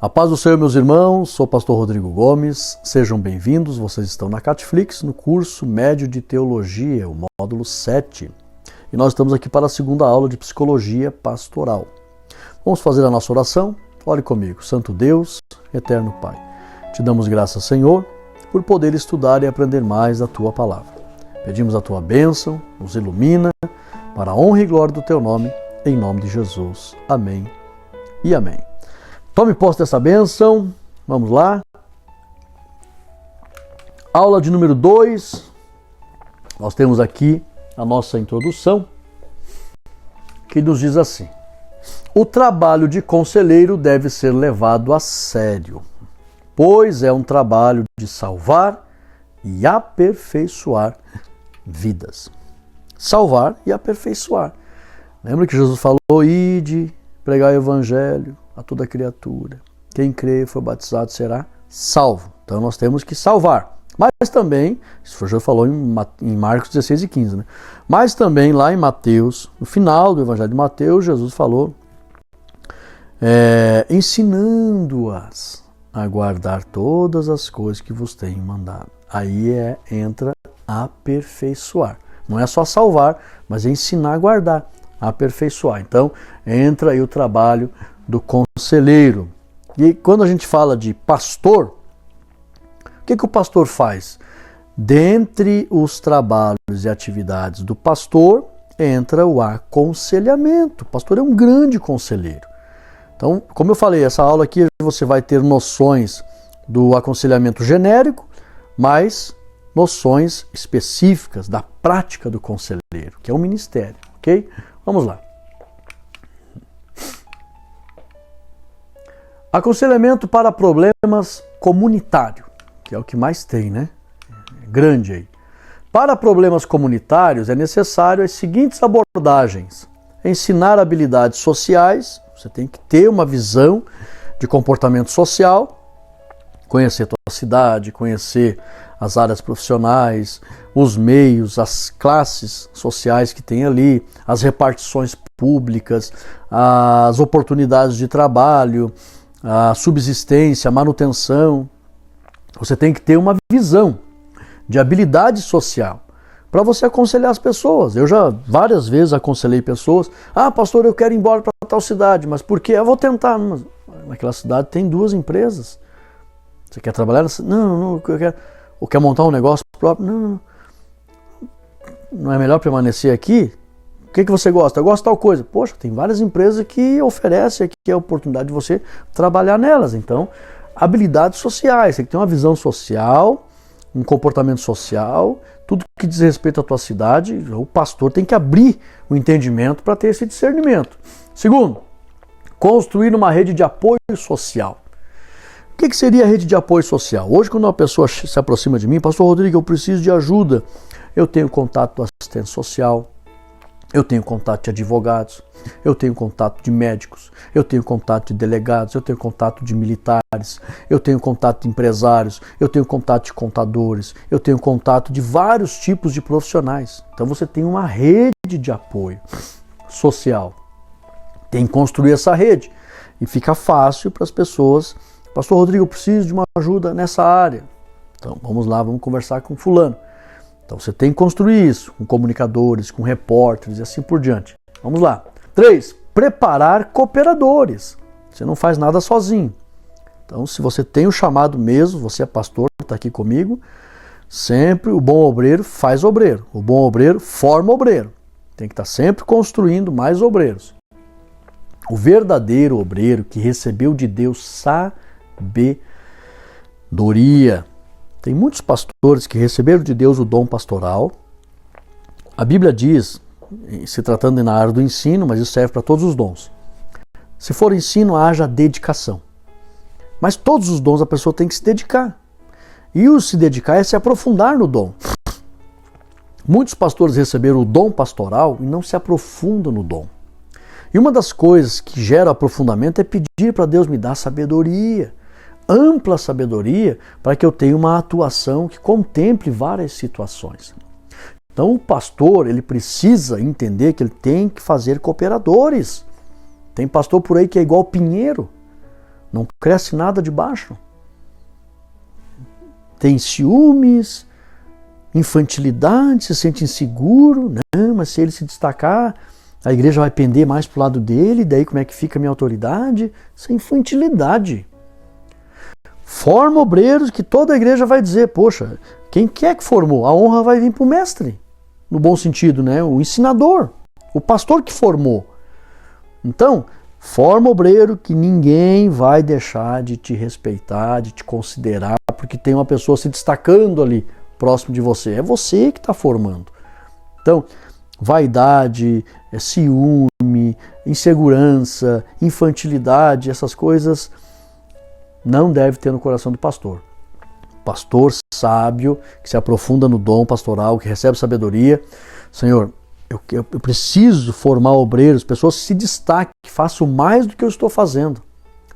A paz do Senhor, meus irmãos, sou o pastor Rodrigo Gomes, sejam bem-vindos, vocês estão na Catflix, no curso médio de teologia, o módulo 7, e nós estamos aqui para a segunda aula de psicologia pastoral. Vamos fazer a nossa oração? Ore comigo. Santo Deus, eterno Pai, te damos graças, Senhor, por poder estudar e aprender mais da Tua Palavra. Pedimos a Tua bênção, nos ilumina, para a honra e glória do Teu nome, em nome de Jesus. Amém e amém. Tome posse dessa bênção, vamos lá. Aula de número 2, nós temos aqui a nossa introdução, que nos diz assim: o trabalho de conselheiro deve ser levado a sério, pois é um trabalho de salvar e aperfeiçoar vidas. Salvar e aperfeiçoar. Lembra que Jesus falou, ide, pregar o evangelho a toda criatura. Quem crê e for batizado será salvo. Então nós temos que salvar. Mas também, isso Jesus falou em Marcos 16 e 15, né? Mas também lá em Mateus, no final do Evangelho de Mateus, Jesus falou, ensinando-as a guardar todas as coisas que vos tenho mandado. Aí entra aperfeiçoar. Não é só salvar, mas é ensinar a guardar, aperfeiçoar. Então entra aí o trabalho do conselheiro. E quando a gente fala de pastor, o que o pastor faz? Dentre os trabalhos e atividades do pastor, entra o aconselhamento. O pastor é um grande conselheiro. Então, como eu falei, essa aula aqui você vai ter noções do aconselhamento genérico, mas noções específicas da prática do conselheiro, que é um ministério, ok? Vamos lá. Aconselhamento para problemas comunitários, que é o que mais tem, né? Grande aí. Para problemas comunitários é necessário as seguintes abordagens: ensinar habilidades sociais, você tem que ter uma visão de comportamento social, conhecer a tua cidade, conhecer as áreas profissionais, os meios, as classes sociais que tem ali, as repartições públicas, as oportunidades de trabalho, a subsistência, a manutenção. Você tem que ter uma visão de habilidade social para você aconselhar as pessoas. Eu já várias vezes aconselhei pessoas. Ah, pastor, eu quero ir embora para tal cidade, mas por quê? Eu vou tentar. Naquela cidade tem 2 empresas. Você quer trabalhar nessa? Não, eu quero. Ou quer montar um negócio próprio? Não é melhor permanecer aqui? O que você gosta? Eu gosto de tal coisa. Poxa, tem várias empresas que oferecem aqui a oportunidade de você trabalhar nelas. Então, habilidades sociais. Você tem que ter uma visão social, um comportamento social, tudo que diz respeito à tua cidade. O pastor tem que abrir o entendimento para ter esse discernimento. Segundo, construir uma rede de apoio social. O que seria a rede de apoio social? Hoje, quando uma pessoa se aproxima de mim, pastor Rodrigo, eu preciso de ajuda. Eu tenho contato do assistente social, eu tenho contato de advogados, eu tenho contato de médicos, eu tenho contato de delegados, eu tenho contato de militares, eu tenho contato de empresários, eu tenho contato de contadores, eu tenho contato de vários tipos de profissionais. Então você tem uma rede de apoio social. Tem que construir essa rede e fica fácil para as pessoas. Pastor Rodrigo, eu preciso de uma ajuda nessa área. Então vamos lá, vamos conversar com fulano. Então você tem que construir isso, com comunicadores, com repórteres e assim por diante. Vamos lá. 3. Preparar cooperadores. Você não faz nada sozinho. Então se você tem o chamado mesmo, você é pastor, está aqui comigo, sempre o bom obreiro faz obreiro. O bom obreiro forma obreiro. Tem que estar sempre construindo mais obreiros. O verdadeiro obreiro que recebeu de Deus sabedoria. Tem muitos pastores que receberam de Deus o dom pastoral. A Bíblia diz, se tratando na área do ensino, mas isso serve para todos os dons. Se for ensino, haja dedicação. Mas todos os dons a pessoa tem que se dedicar. E o se dedicar é se aprofundar no dom. Muitos pastores receberam o dom pastoral e não se aprofundam no dom. E uma das coisas que gera aprofundamento é pedir para Deus me dar sabedoria. Ampla sabedoria para que eu tenha uma atuação que contemple várias situações. Então o pastor, ele precisa entender que ele tem que fazer cooperadores. Tem pastor por aí que é igual pinheiro. não cresce nada de baixo. Tem ciúmes, infantilidade, se sente inseguro. Não, mas se ele se destacar, a igreja vai pender mais para o lado dele, daí como é que fica a minha autoridade? Isso é infantilidade. Forma obreiros que toda a igreja vai dizer, poxa, quem quer que formou? A honra vai vir para o mestre, no bom sentido, né? O ensinador, o pastor que formou. Então, forma obreiro que ninguém vai deixar de te respeitar, de te considerar, porque tem uma pessoa se destacando ali próximo de você. É você que está formando. Então, vaidade, ciúme, insegurança, infantilidade, essas coisas não deve ter no coração do pastor. Pastor sábio, que se aprofunda no dom pastoral, que recebe sabedoria. Senhor, eu preciso formar obreiros, pessoas que se destaquem, que façam mais do que eu estou fazendo.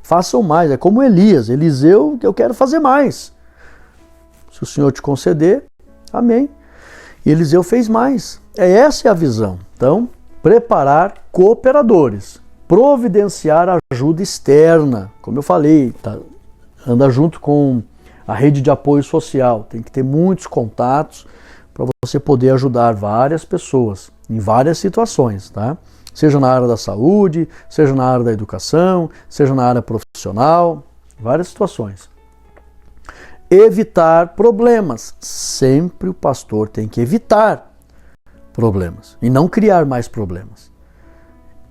Façam mais. É como Elias, Eliseu, que eu quero fazer mais. Se o Senhor te conceder, amém. E Eliseu fez mais. Essa é a visão. Então, preparar cooperadores, providenciar ajuda externa. Como eu falei, anda junto com a rede de apoio social. Tem que ter muitos contatos para você poder ajudar várias pessoas em várias situações, tá? Seja na área da saúde, seja na área da educação, seja na área profissional, várias situações. Evitar problemas. Sempre o pastor tem que evitar problemas e não criar mais problemas.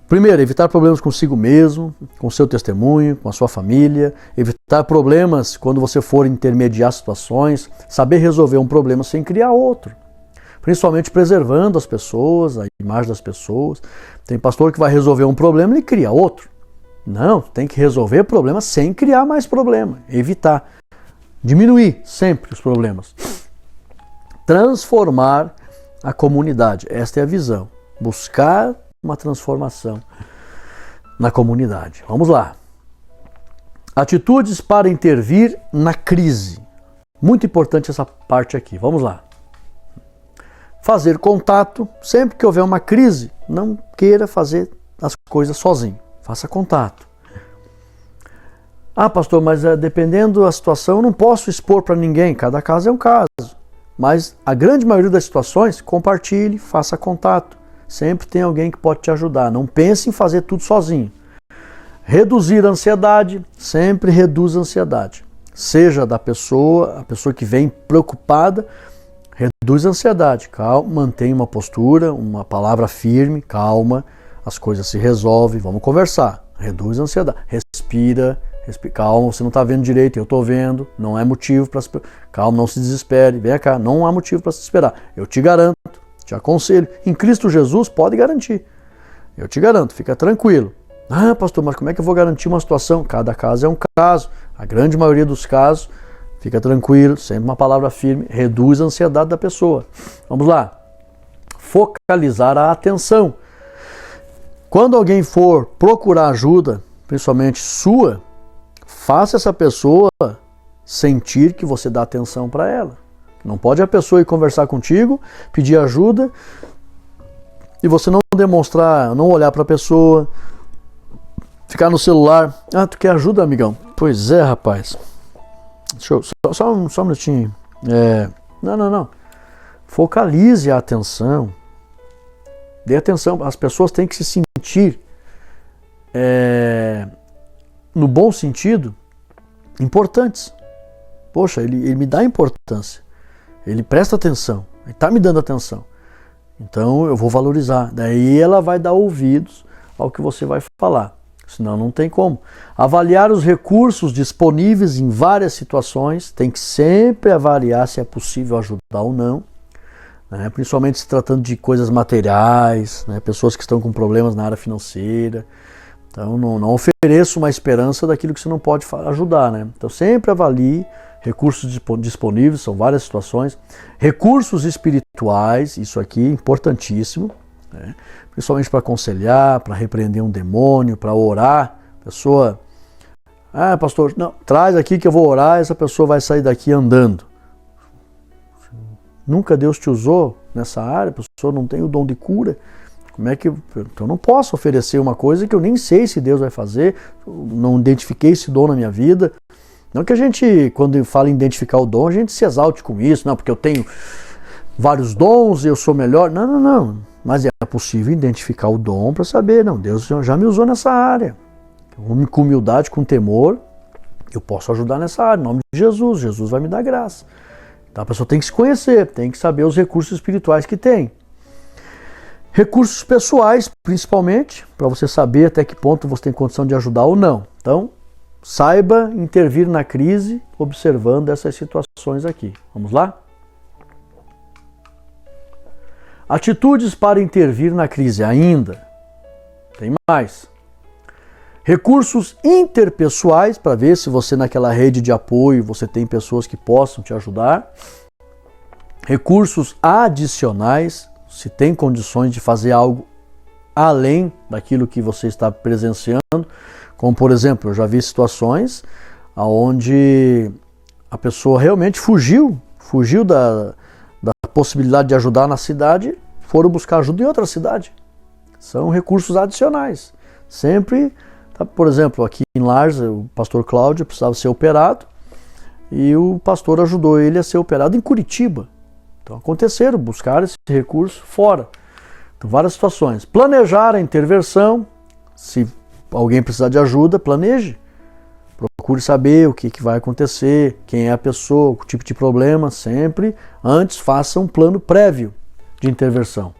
Primeiro, evitar problemas consigo mesmo, com seu testemunho, com a sua família. Evitar problemas quando você for intermediar situações. Saber resolver um problema sem criar outro. Principalmente preservando as pessoas, a imagem das pessoas. Tem pastor que vai resolver um problema e cria outro. Não, tem que resolver problemas sem criar mais problema. Evitar. Diminuir sempre os problemas. Transformar a comunidade. Esta é a visão. Buscar uma transformação na comunidade. Vamos lá. Atitudes para intervir na crise. Muito importante essa parte aqui. Vamos lá. Fazer contato. Sempre que houver uma crise, não queira fazer as coisas sozinho. Faça contato. Ah, pastor, mas dependendo da situação, eu não posso expor para ninguém. Cada caso é um caso. Mas a grande maioria das situações, compartilhe, faça contato. Sempre tem alguém que pode te ajudar. Não pense em fazer tudo sozinho. Reduzir a ansiedade. Sempre reduz a ansiedade. Seja da pessoa, a pessoa que vem preocupada, reduz a ansiedade. Calma, mantenha uma postura, uma palavra firme, calma. As coisas se resolvem, vamos conversar. Reduz a ansiedade. Respira. Calma, você não está vendo direito, eu estou vendo, não é motivo para se... Calma, não se desespere, vem cá, não há motivo para se esperar. Eu te garanto, te aconselho, em Cristo Jesus pode garantir. Eu te garanto, fica tranquilo. Ah, pastor, mas como é que eu vou garantir uma situação? Cada caso é um caso, a grande maioria dos casos, fica tranquilo, sempre uma palavra firme, reduz a ansiedade da pessoa. Vamos lá. Focalizar a atenção. Quando alguém for procurar ajuda, principalmente sua, faça essa pessoa sentir que você dá atenção para ela. Não pode a pessoa ir conversar contigo, pedir ajuda e você não demonstrar, não olhar para a pessoa, ficar no celular. Ah, tu quer ajuda, amigão? Pois é, rapaz. Deixa eu, só um minutinho. Não. Focalize a atenção. Dê atenção. As pessoas têm que se sentir no bom sentido, importantes. Poxa, ele me dá importância. Ele presta atenção. Ele está me dando atenção. Então eu vou valorizar. Daí ela vai dar ouvidos ao que você vai falar. Senão não tem como. Avaliar os recursos disponíveis em várias situações. Tem que sempre avaliar se é possível ajudar ou não. Né? Principalmente se tratando de coisas materiais, né? Pessoas que estão com problemas na área financeira. Então não ofereça uma esperança daquilo que você não pode ajudar, né? Então sempre avalie recursos disponíveis, são várias situações. Recursos espirituais, isso aqui é importantíssimo, né? Principalmente para aconselhar, para repreender um demônio, para orar. A pessoa, pastor, não, traz aqui que eu vou orar, essa pessoa vai sair daqui andando. Nunca Deus te usou nessa área, a pessoa não tem o dom de cura. Então eu não posso oferecer uma coisa que eu nem sei se Deus vai fazer, não identifiquei esse dom na minha vida. Não que a gente, quando fala em identificar o dom, a gente se exalte com isso, não, porque eu tenho vários dons e eu sou melhor. Não. Mas é possível identificar o dom para saber, não, Deus já me usou nessa área. Com humildade, com temor, eu posso ajudar nessa área, em nome de Jesus. Jesus vai me dar graça. Então a pessoa tem que se conhecer, tem que saber os recursos espirituais que tem. Recursos pessoais, principalmente, para você saber até que ponto você tem condição de ajudar ou não. Então, saiba intervir na crise observando essas situações aqui. Vamos lá? Atitudes para intervir na crise ainda. Tem mais. Recursos interpessoais, para ver se você naquela rede de apoio você tem pessoas que possam te ajudar. Recursos adicionais, se tem condições de fazer algo além daquilo que você está presenciando. Como, por exemplo, eu já vi situações onde a pessoa realmente fugiu da possibilidade de ajudar na cidade, foram buscar ajuda em outra cidade. São recursos adicionais. Sempre, por exemplo, aqui em Lages, o pastor Cláudio precisava ser operado e o pastor ajudou ele a ser operado em Curitiba. Então aconteceram, buscaram esse recurso fora. Então, várias situações. Planejar a intervenção, se alguém precisar de ajuda, planeje. Procure saber o que vai acontecer, quem é a pessoa, o tipo de problema, sempre. Antes, faça um plano prévio de intervenção.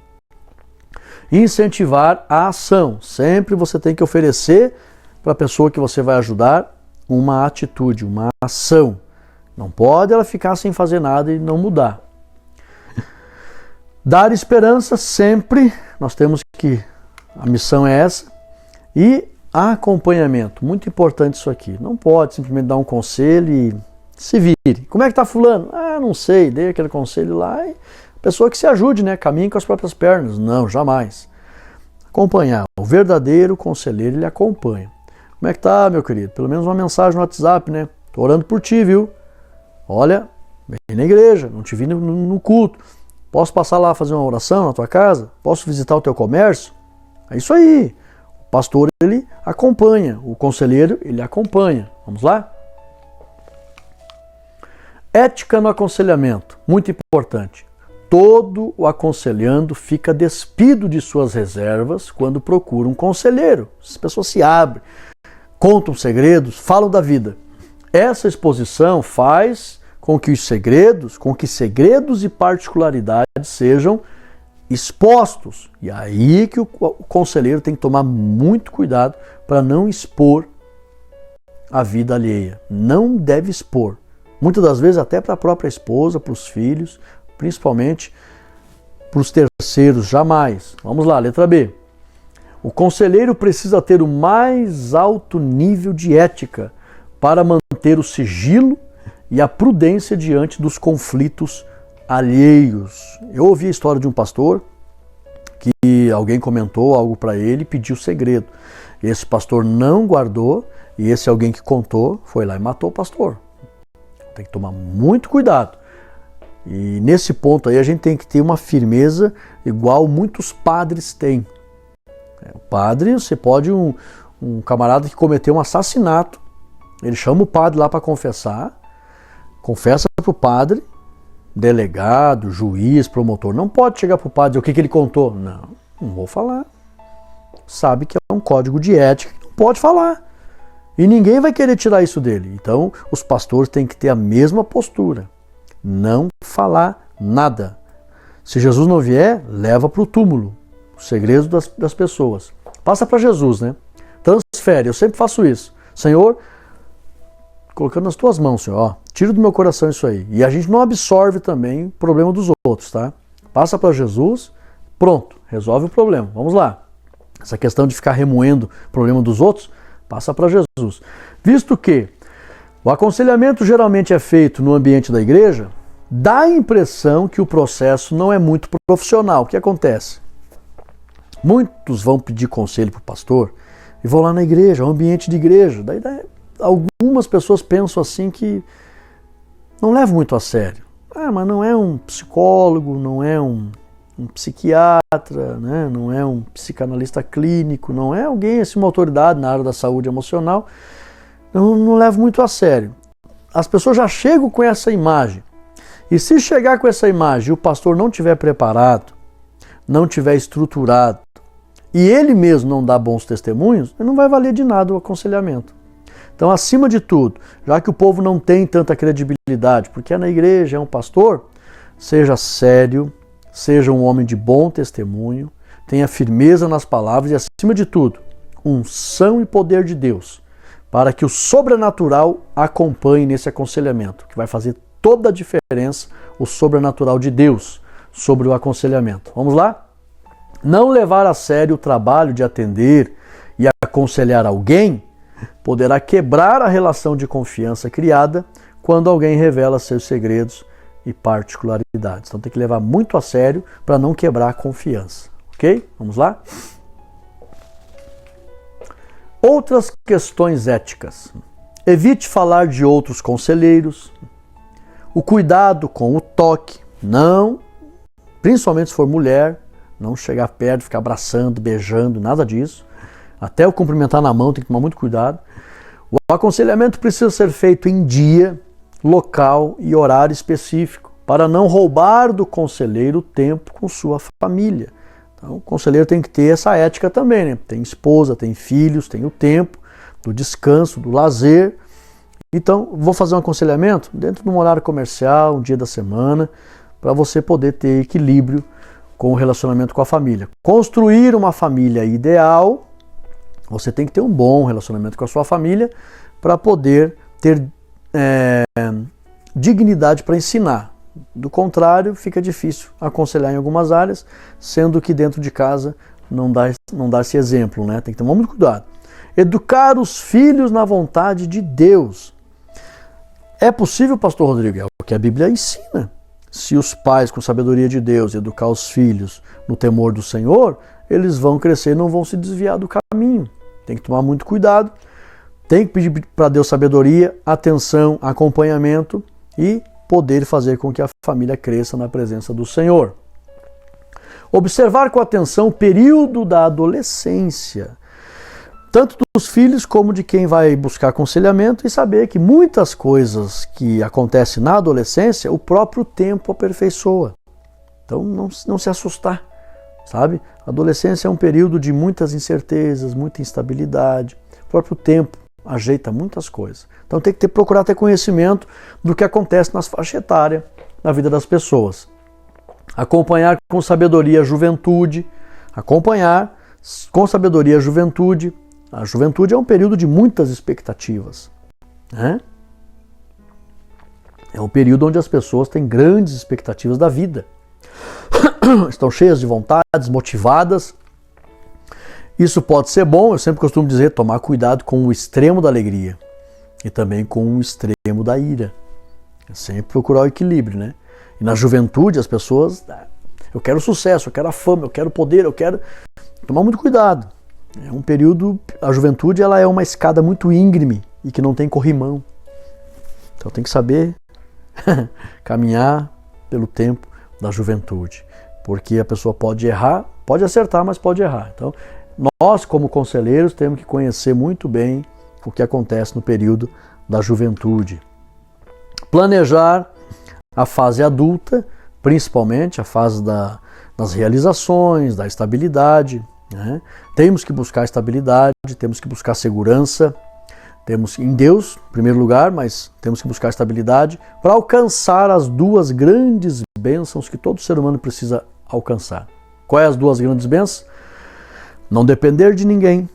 Incentivar a ação. Sempre você tem que oferecer para a pessoa que você vai ajudar uma atitude, uma ação. Não pode ela ficar sem fazer nada e não mudar. Dar esperança sempre, nós temos que, a missão é essa. E acompanhamento, muito importante isso aqui. Não pode simplesmente dar um conselho e se vire. Como é que está fulano? Não sei, dei aquele conselho lá e a pessoa que se ajude, né? Caminhe com as próprias pernas. Não, jamais. Acompanhar. O verdadeiro conselheiro, ele acompanha. Como é que tá, meu querido? Pelo menos uma mensagem no WhatsApp, né? Tô orando por ti, viu? Olha, vem na igreja, não te vi no culto. Posso passar lá fazer uma oração na tua casa? Posso visitar o teu comércio? É isso aí. O pastor, ele acompanha. O conselheiro, ele acompanha. Vamos lá? Ética no aconselhamento. Muito importante. Todo o aconselhando fica despido de suas reservas quando procura um conselheiro. As pessoas se abrem, contam segredos, falam da vida. Essa exposição faz com que segredos e particularidades sejam expostos. E aí que o conselheiro tem que tomar muito cuidado para não expor a vida alheia. Não deve expor. Muitas das vezes até para a própria esposa, para os filhos, principalmente para os terceiros, jamais. Vamos lá, letra B. O conselheiro precisa ter o mais alto nível de ética para manter o sigilo e a prudência diante dos conflitos alheios. Eu ouvi a história de um pastor que alguém comentou algo para ele e pediu segredo. Esse pastor não guardou e esse alguém que contou foi lá e matou o pastor. Tem que tomar muito cuidado. E nesse ponto aí a gente tem que ter uma firmeza igual muitos padres têm. O padre, você pode, um camarada que cometeu um assassinato, ele chama o padre lá para confessar, confessa para o padre, delegado, juiz, promotor, não pode chegar para o padre e dizer o que ele contou. Não vou falar. Sabe que é um código de ética que não pode falar. E ninguém vai querer tirar isso dele. Então, os pastores têm que ter a mesma postura. Não falar nada. Se Jesus não vier, leva para o túmulo os segredos das pessoas. Passa para Jesus, né? Transfere, eu sempre faço isso. Senhor, colocando nas tuas mãos, Senhor, ó, tira do meu coração isso aí. E a gente não absorve também o problema dos outros, tá? Passa para Jesus, pronto, resolve o problema. Vamos lá. Essa questão de ficar remoendo o problema dos outros, passa para Jesus. Visto que o aconselhamento geralmente é feito no ambiente da igreja, dá a impressão que o processo não é muito profissional. O que acontece? Muitos vão pedir conselho para o pastor e vão lá na igreja, ao ambiente de igreja. Daí algumas pessoas pensam assim que não levam muito a sério. Mas não é um psicólogo, não é um um psiquiatra, né? Não é um psicanalista clínico, não é alguém, assim, uma autoridade na área da saúde emocional. Não levo muito a sério. As pessoas já chegam com essa imagem. E se chegar com essa imagem e o pastor não estiver preparado, não estiver estruturado, e ele mesmo não dá bons testemunhos, não vai valer de nada o aconselhamento. Então, acima de tudo, já que o povo não tem tanta credibilidade, porque é na igreja, é um pastor, seja sério, seja um homem de bom testemunho, tenha firmeza nas palavras e, acima de tudo, unção e poder de Deus, para que o sobrenatural acompanhe nesse aconselhamento, que vai fazer toda a diferença, o sobrenatural de Deus sobre o aconselhamento. Vamos lá? Não levar a sério o trabalho de atender e aconselhar alguém poderá quebrar a relação de confiança criada quando alguém revela seus segredos e particularidades. Então tem que levar muito a sério para não quebrar a confiança. Ok? Vamos lá? Outras questões éticas. Evite falar de outros conselheiros. O cuidado com o toque. Não, principalmente se for mulher, não chegar perto, ficar abraçando, beijando, nada disso. Até o cumprimentar na mão tem que tomar muito cuidado. O aconselhamento precisa ser feito em dia, local e horário específico, para não roubar do conselheiro tempo com sua família. Então, o conselheiro tem que ter essa ética também, né? Tem esposa, tem filhos, tem o tempo do descanso, do lazer. Então, vou fazer um aconselhamento dentro de um horário comercial, um dia da semana, para você poder ter equilíbrio com o relacionamento com a família. Construir uma família ideal, você tem que ter um bom relacionamento com a sua família para poder ter dignidade para ensinar. Do contrário, fica difícil aconselhar em algumas áreas, sendo que dentro de casa não dá esse exemplo, né? Tem que tomar muito cuidado. Educar os filhos na vontade de Deus. É possível, pastor Rodrigo? É o que a Bíblia ensina. Se os pais, com sabedoria de Deus, educar os filhos no temor do Senhor, eles vão crescer e não vão se desviar do caminho. Tem que tomar muito cuidado. Tem que pedir para Deus sabedoria, atenção, acompanhamento e poder fazer com que a família cresça na presença do Senhor. Observar com atenção o período da adolescência, tanto dos filhos como de quem vai buscar aconselhamento, e saber que muitas coisas que acontecem na adolescência, o próprio tempo aperfeiçoa. Então não se assustar, sabe? A adolescência é um período de muitas incertezas, muita instabilidade. O próprio tempo ajeita muitas coisas. Então tem que procurar ter conhecimento do que acontece nas faixas etárias, na vida das pessoas. Acompanhar com sabedoria a juventude. Acompanhar com sabedoria a juventude. A juventude é um período de muitas expectativas, né? É um período onde as pessoas têm grandes expectativas da vida. Estão cheias de vontades, motivadas. Isso pode ser bom, eu sempre costumo dizer, tomar cuidado com o extremo da alegria e também com o extremo da ira. É sempre procurar o equilíbrio, né? E na juventude as pessoas, eu quero sucesso, eu quero a fama, eu quero poder, eu quero... Tomar muito cuidado. É um período, a juventude ela é uma escada muito íngreme e que não tem corrimão. Então tem que saber caminhar pelo tempo da juventude, porque a pessoa pode errar, pode acertar, mas pode errar. Então nós, como conselheiros, temos que conhecer muito bem o que acontece no período da juventude. Planejar a fase adulta, principalmente a fase das realizações, da estabilidade, né? Temos que buscar estabilidade, temos que buscar segurança, temos em Deus, em primeiro lugar, mas temos que buscar estabilidade para alcançar as duas grandes bênçãos que todo ser humano precisa alcançar. Quais as duas grandes bênçãos? Não depender de ninguém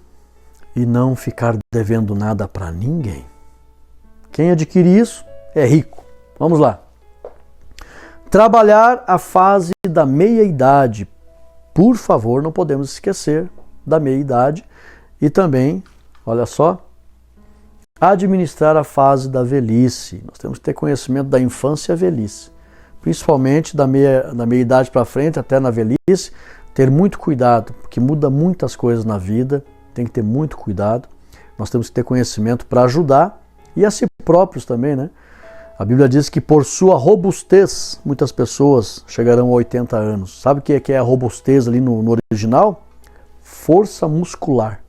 e não ficar devendo nada para ninguém. Quem adquire isso é rico. Vamos lá. Trabalhar a fase da meia-idade. Por favor, não podemos esquecer da meia-idade. E também, olha só, administrar a fase da velhice. Nós temos que ter conhecimento da infância e a velhice. Principalmente da meia-idade para frente, até na velhice, ter muito cuidado, porque muda muitas coisas na vida, tem que ter muito cuidado. Nós temos que ter conhecimento para ajudar, e a si próprios também, né? A Bíblia diz que por sua robustez, muitas pessoas chegarão a 80 anos. Sabe o que é a robustez ali no original? Força muscular.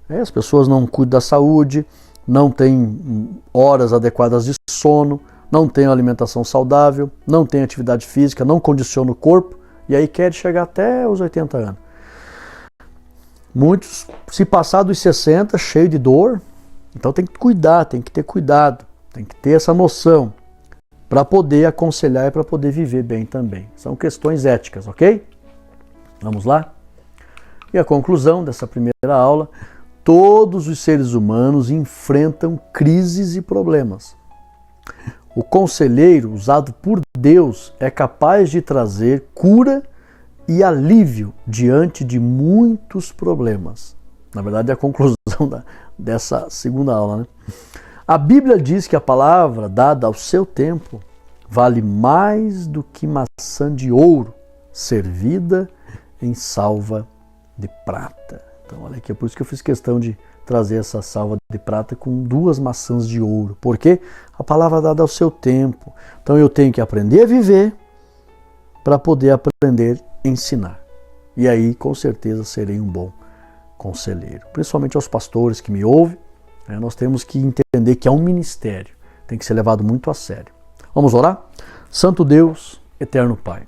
As pessoas não cuidam da saúde, não têm horas adequadas de sono, não têm alimentação saudável, não têm atividade física, não condicionam o corpo, e aí querem chegar até os 80 anos. Muitos, se passar dos 60, cheio de dor, então tem que cuidar, tem que ter cuidado, tem que ter essa noção para poder aconselhar e para poder viver bem também. São questões éticas, ok? Vamos lá? E a conclusão dessa primeira aula: todos os seres humanos enfrentam crises e problemas. O conselheiro usado por Deus é capaz de trazer cura e alívio diante de muitos problemas. Na verdade, é a conclusão dessa segunda aula, né? A Bíblia diz que a palavra dada ao seu tempo vale mais do que maçã de ouro servida em salva de prata. Então, olha aqui, é por isso que eu fiz questão de trazer essa salva de prata com 2 maçãs de ouro. Porque a palavra dada ao seu tempo. Então, eu tenho que aprender a viver para poder aprender a ensinar. E aí, com certeza, serei um bom conselheiro. Principalmente aos pastores que me ouvem, nós temos que entender que é um ministério. Tem que ser levado muito a sério. Vamos orar? Santo Deus, eterno Pai,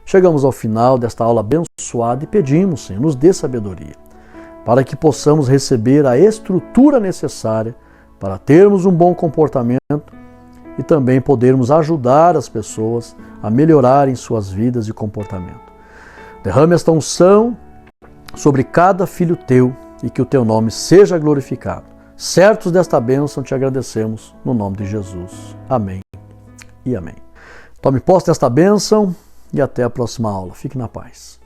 chegamos ao final desta aula abençoada e pedimos, Senhor, nos dê sabedoria, para que possamos receber a estrutura necessária para termos um bom comportamento e também podermos ajudar as pessoas a melhorarem suas vidas e comportamento. Derrame esta unção sobre cada filho teu e que o teu nome seja glorificado. Certos desta bênção, te agradecemos no nome de Jesus. Amém e amém. Tome posse desta bênção e até a próxima aula. Fique na paz.